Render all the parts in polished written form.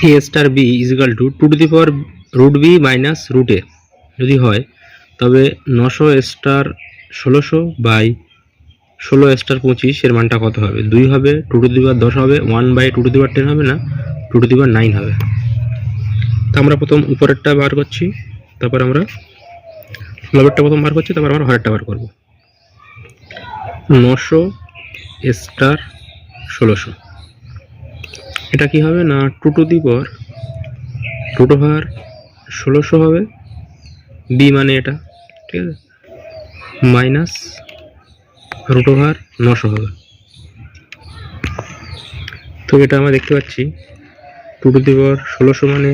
a star b is equal to 2 to the power root B minus root A যদি হয় তবে 900 star 1600 by 16 star 25 এর মানটা কত হবে? 2 হবে, 2 টু দি পাওয়ার 10 হবে, 1 বাই 2 টু দি পাওয়ার 10 হবে না, 2 টু দি পাওয়ার 9 হবে। তো আমরা প্রথম উপরেরটা বার করছি, তারপর আমরা লবেরটা প্রথম বার করছি, তারপর আমরা হরেরটা বার করব। 900 স্টার 1600 এটা কি হবে না 2 to the power root over 1600 হবে, বি মানে এটা, ঠিক আছে, মাইনাস রুট ওভার 900 হবে। তো এটা আমরা দেখতে পাচ্ছি 2 টু দি পাওয়ার 1600 মানে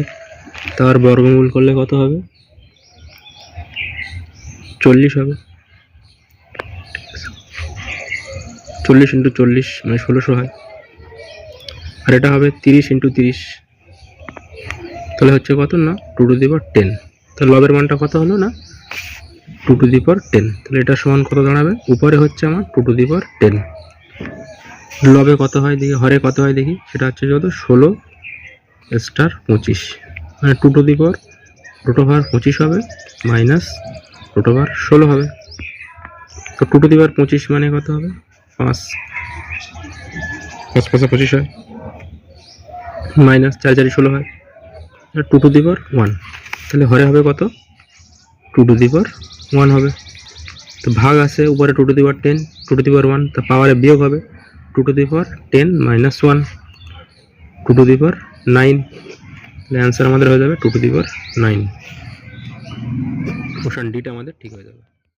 তার বর্গমূল করলে কত হবে? 40 হবে। 40 ইন্টু 40 মানে 1600 হয়। আর এটা হবে 30 ইন্টু 30, তাহলে হচ্ছে কত না 2 টু দি পাওয়ার 10। তাহলে লবের মানটা কত হলো না 2 টু দি পাওয়ার 10। তাহলে এটা সমান কত দাঁড়াবে? উপরে হচ্ছে আমার 2 টু দি পাওয়ার 10, লবে কত হয় দেখি, হরে কত হয় দেখি, সেটা হচ্ছে যত 16 স্টার 25 মানে 2 to the power root over 25 হবে মাইনাস রুট ওভার 16 হবে। তো 2 টু দি পাওয়ার 25 মানে কত হবে? 5 5 25 হয়, মাইনাস 4 4 16 হয়, 2 টু দি পাওয়ার 1। তাহলে হরে হবে কত? 2 টু দি পাওয়ার 1 হবে। তো ভাগ আছে উপরে 2 to the power 10, 2 to the পাওয়ার 1, তো পাওয়ারে বিয়োগ হবে 2 to the power 10 minus 1, 2 to the power 9। তাহলে অ্যান্সার আমাদের হয়ে যাবে 2 টু দি পাওয়ার 9। অপশন ডিটা আমাদের ঠিক হয়ে যাবে।